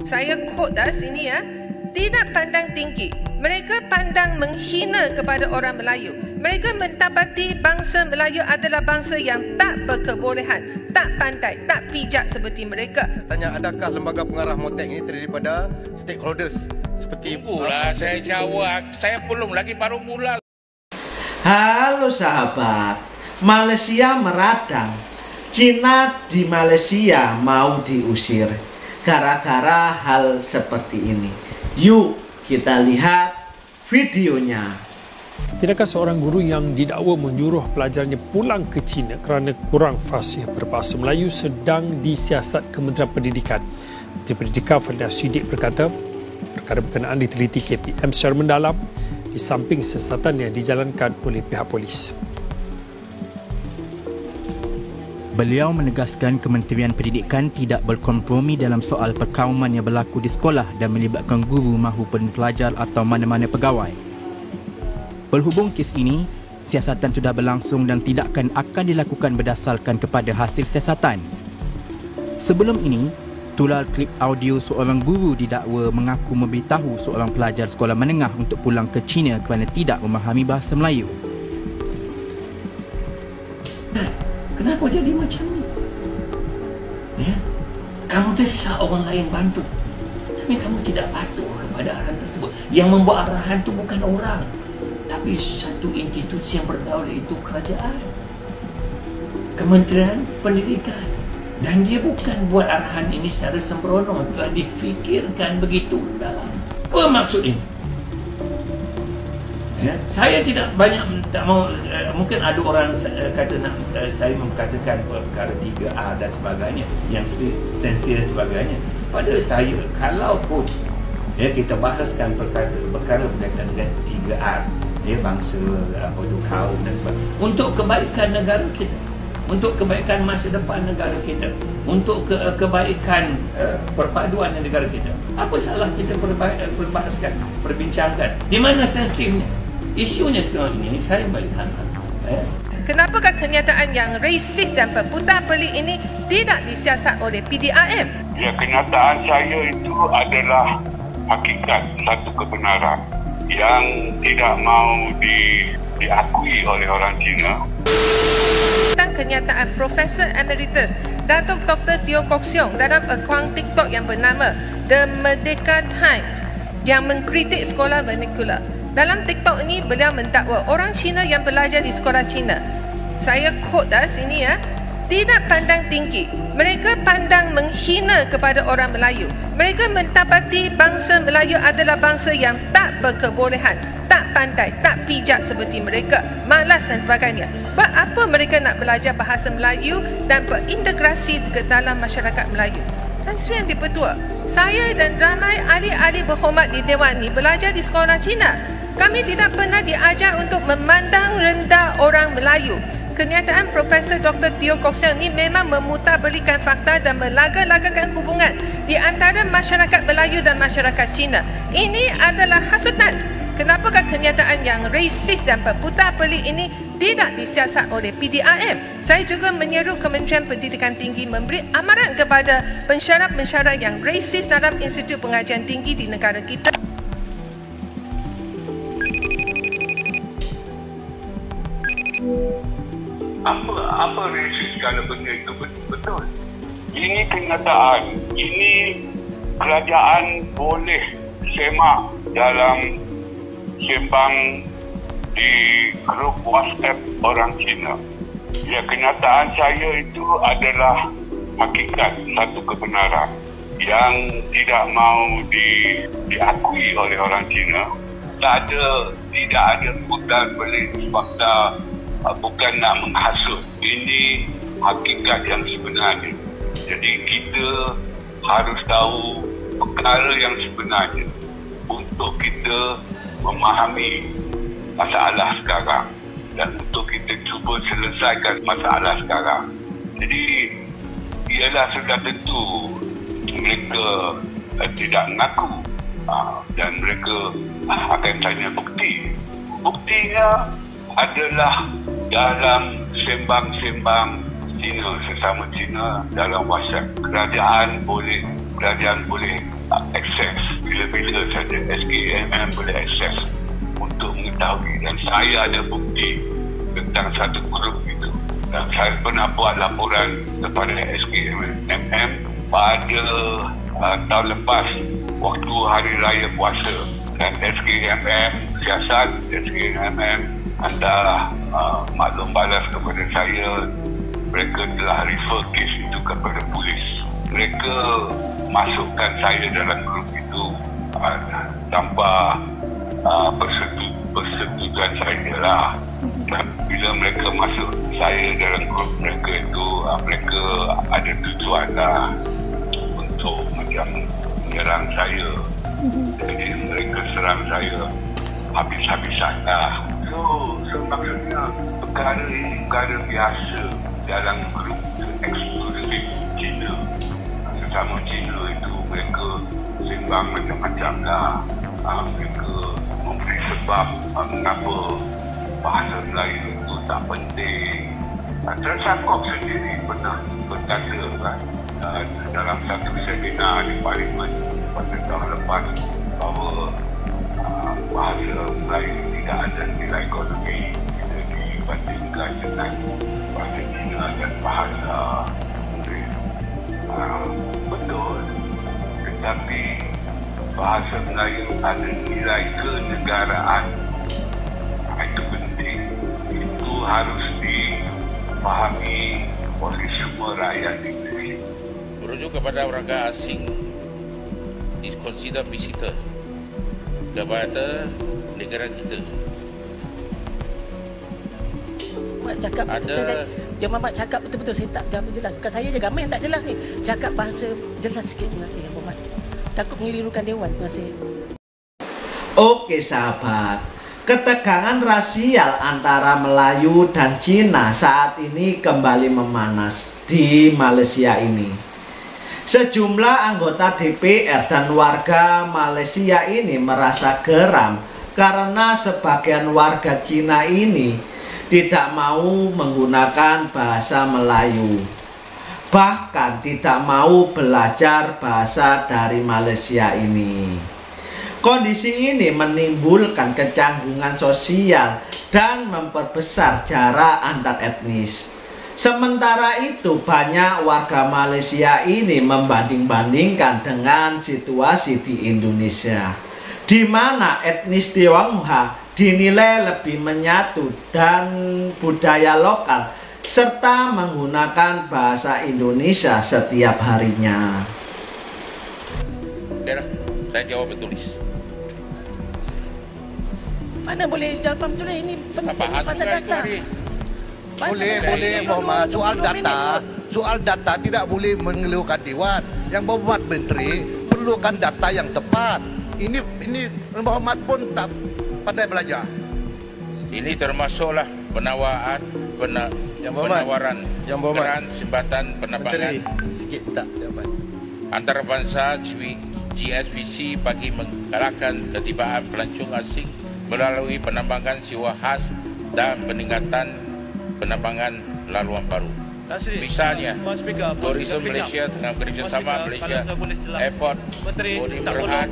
Saya quote dah sini ya. Tidak pandang tinggi. Mereka pandang menghina kepada orang Melayu. Mereka mendapati bangsa Melayu adalah bangsa yang tak berkebolehan, tak pandai, tak bijak seperti mereka. Tanya, adakah lembaga pengarah Motek ini terdiri daripada stakeholders seperti Itulah saya jawab. Saya belum lagi, baru mula. Halo sahabat, Malaysia meradang. Cina di Malaysia mau diusir gara-gara hal seperti ini. Yuk kita lihat videonya. Tidakkah seorang guru yang didakwa menyuruh pelajarnya pulang ke China kerana kurang fasih berbahasa Melayu sedang disiasat Kementerian Pendidikan? Menteri Pendidikan Fadhil Siddiq berkata, perkara berkenaan diteliti KPM secara mendalam di samping siasatan yang dijalankan oleh pihak polis. Beliau menegaskan Kementerian Pendidikan tidak berkompromi dalam soal perkauman yang berlaku di sekolah dan melibatkan guru mahupun pelajar atau mana-mana pegawai. Berhubung kes ini, siasatan sudah berlangsung dan tindakan akan dilakukan berdasarkan kepada hasil siasatan. Sebelum ini, tular klip audio seorang guru didakwa mengaku memberitahu seorang pelajar sekolah menengah untuk pulang ke China kerana tidak memahami bahasa Melayu. Kenapa jadi macam ni? Ya? Kamu desak orang lain bantu, tapi kamu tidak patuh kepada arahan tersebut. Yang membuat arahan itu bukan orang, tapi satu institusi yang berdaulat, itu kerajaan, Kementerian Pendidikan. Dan dia bukan buat arahan ini secara sembrono, telah difikirkan begitu dalam. Apa maksud ini? Ya, saya tidak banyak, tak mau, mungkin ada orang kata nak saya mengatakan perkara 3A dan sebagainya yang sensitif dan sebagainya. Pada saya, kalau pun kita bahaskan perkara berkaitan dengan 3R, bangsa, kaum dan sebagainya, untuk kebaikan negara kita, untuk kebaikan masa depan negara kita, untuk kebaikan perpaduan negara kita, apa salah kita perbahaskan, perbincangkan? Di mana sensitifnya? Isunya sekarang ini saya melihat Kenapakah kenyataan yang resis dan berputah pelik ini tidak disiasat oleh PDRM? Ya, kenyataan saya itu adalah hakikat satu kebenaran yang tidak mau diakui oleh orang Cina. Tentang kenyataan Profesor Emeritus Datuk Dr. Teo Kok Siong dalam akaun TikTok yang bernama The Merdeka Times yang mengkritik sekolah vernacular. Dalam TikTok ini, beliau mendakwa orang Cina yang belajar di sekolah Cina. Saya quote dah sini ya. Tidak pandang tinggi. Mereka pandang menghina kepada orang Melayu. Mereka mendapati bangsa Melayu adalah bangsa yang tak berkebolehan, tak pandai, tak bijak seperti mereka, malas dan sebagainya. Buat apa mereka nak belajar bahasa Melayu dan berintegrasi ke dalam masyarakat Melayu? Dan Sri Yang Dipertua, saya dan ramai ahli-ahli berhormat di Dewan ini belajar di sekolah Cina. Kami tidak pernah diajar untuk memandang rendah orang Melayu. Kenyataan Profesor Dr. Teo Kok Siong ini memang memutabalikan fakta dan melaga-lagakan hubungan di antara masyarakat Melayu dan masyarakat Cina. Ini adalah hasutan. Kenapakah kenyataan yang resis dan berputah pelik ini tidak disiasat oleh PDRM? Saya juga menyeru Kementerian Pendidikan Tinggi memberi amaran kepada pensyarah-pensyarah yang resis dalam Institut Pengajian Tinggi di negara kita. Apa resis kalau benda itu betul? Ini kenyataan. Ini kerajaan boleh semak dalam sembang di grup WhatsApp orang Cina. Ya, kenyataan saya itu adalah hakikat satu kebenaran yang tidak mau diakui oleh orang Cina. Tidak ada bukan beli fakta, bukan nak menghasut. Ini hakikat yang sebenarnya. Jadi kita harus tahu perkara yang sebenarnya untuk kita memahami masalah sekarang dan untuk kita cuba selesaikan masalah sekarang. Jadi ialah sudah tentu mereka tidak mengaku dan mereka akan tanya bukti. Buktinya adalah dalam sembang-sembang Cina, sesama Cina dalam WhatsApp. Kerajaan boleh akses bila-bila saja SKMM boleh akses untuk mengetahui, dan saya ada bukti tentang satu grup itu, dan saya pernah buat laporan kepada SKMM pada tahun lepas waktu hari raya puasa, dan SKMM siasat SKMM hantar maklum balas kepada saya. Mereka telah refer kes itu kepada polis. Mereka masukkan saya dalam grup itu tanpa persetujuan saya lah. Dan bila mereka masuk saya dalam grup mereka itu, mereka ada tujuan lah untuk macam menyerang saya. Jadi mereka serang saya habis-habisan lah. So maksudnya perkara ini perkara biasa dalam grup eksklusif Cina. Sesama Cina itu mereka sembang macam-macam lah. Mereka memberi sebab mengapa bahasa Melayu itu tak penting. Tersangkop sendiri pernah berkata kan, dalam satu seminar di Parlimen pada tahun lepas bahawa bahasa Melayu tidak ada nilai ekonomi bila dibandingkan dengan bahasa Cina dan bahasa Inggeris. Betul, tetapi bahasa Melayu ada nilai kenegaraan. Itu penting. Itu harus dipahami oleh semua rakyat Inggeris. Merujuk kepada warga asing consider visitor kepada negara kita. Mak cakap betul-betul. Dia Mamat cakap betul-betul. Saya tak jawab jelas. Bukan saya je, ramai yang tak jelas ni. Cakap bahasa jelas sikit. Terima kasih, Mamat. Takut mengelirukan dewan. Terima kasih. Oke sahabat, ketegangan rasial antara Melayu dan Cina saat ini kembali memanas di Malaysia ini. Sejumlah anggota DPR dan warga Malaysia ini merasa geram karena sebagian warga Cina ini tidak mau menggunakan bahasa Melayu, bahkan tidak mau belajar bahasa dari Malaysia ini. Kondisi ini menimbulkan kecanggungan sosial dan memperbesar jarak antar etnis. Sementara itu, banyak warga Malaysia ini membanding-bandingkan dengan situasi di Indonesia, di mana etnis Tionghoa dinilai lebih menyatu dan budaya lokal, serta menggunakan bahasa Indonesia setiap harinya. Okeylah, saya jawab bertulis. Mana boleh jawab bertulis? Ini penting pasal data. Boleh Muhammad. Soal data tidak boleh mengeluhkan Dewan. Yang Muhammad Menteri perlukan data yang tepat. Ini Muhammad pun tak pandai belajar. Ini termasuklah penawaran geran Jabatan Penerbangan sikit tak jawapan antarabangsa GSVC bagi menggalakkan ketibaan pelancong asing melalui penambangan sewa khas dan peningkatan penambangan laluan baru. Misalnya, Tourism Malaysia dengan kerjasama Malaysia Airport Bodi Berhad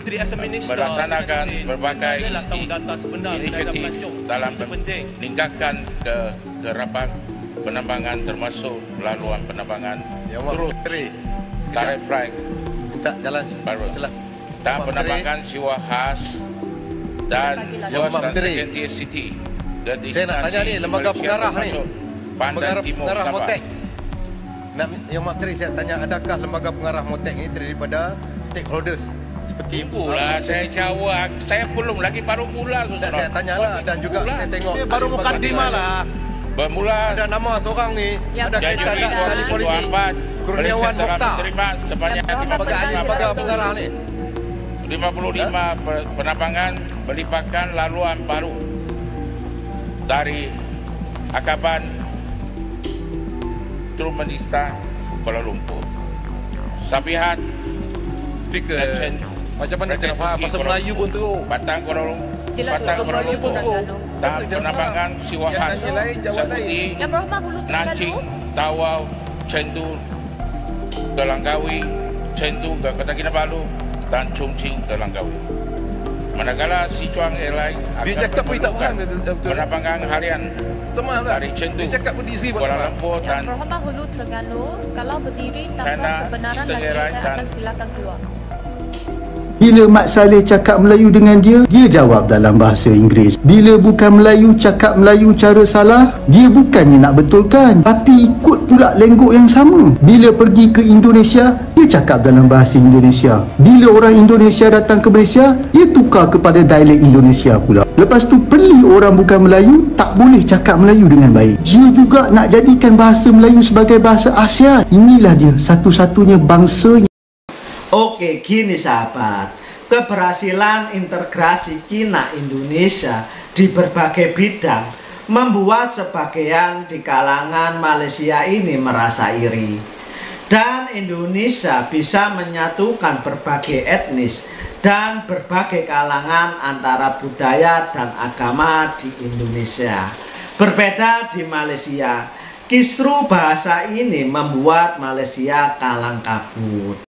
melaksanakan berbagai inisiatif dalam meningkatkan kerapan penambangan termasuk laluan penambangan turut tarif flight baru dan penambangan sewa khas dan first dan second tier city. Saya nak tanya ni, lembaga pengarah ni, lembaga pengarah Motex. Yang Menteri saya tanya, adakah lembaga pengarah Motex ini terdiri daripada stakeholders seperti pula saya jawab, saya belum lagi baru mula. Saya tanyalah dan juga saya tengok baru mukadimah lah. Bermula ada nama seorang ni, ada kaitan dengan ahli politik Kurniawan Mokhtar sebanyak 55 lembaga pengarah ni. 55 penambangan melibatkan laluan baru dari Akaban Turkmenistan Kuala Lumpur, Sabihat Macam mana kena faham pasal Melayu pun teruk. Batang Kuala Melayu pun teruk. dan penambangan Siwahan seperti Nancing, Tawau, Chengdu, Langkawi, Chengdu ke Kota Kinabalu dan Chongqing ke Langkawi. Manakala Sichuan Airlines Dia cakap pun tak faham penerbangan harian dari Chengdu, Dia cakap pun diisi pun Kuala Lumpur dan Berhubung Hulu Terengganu, kalau berdiri tanpa kebenaran lagi, saya akan silakan keluar. Bila Mat Saleh cakap Melayu dengan dia, dia jawab dalam bahasa Inggeris. Bila bukan Melayu cakap Melayu cara salah, dia bukannya nak betulkan, tapi ikut pula lenggok yang sama. Bila pergi ke Indonesia, dia cakap dalam bahasa Indonesia. Bila orang Indonesia datang ke Malaysia, dia tukar kepada dialek Indonesia pula. Lepas tu peli orang bukan Melayu tak boleh cakap Melayu dengan baik. Dia juga nak jadikan bahasa Melayu sebagai bahasa ASEAN. Inilah dia satu-satunya bangsa. Oke, gini sahabat, keberhasilan integrasi Cina Indonesia di berbagai bidang membuat sebagian di kalangan Malaysia ini merasa iri. Dan Indonesia bisa menyatukan berbagai etnis dan berbagai kalangan antara budaya dan agama di Indonesia. Berbeda di Malaysia, kisru bahasa ini membuat Malaysia kalang kabut.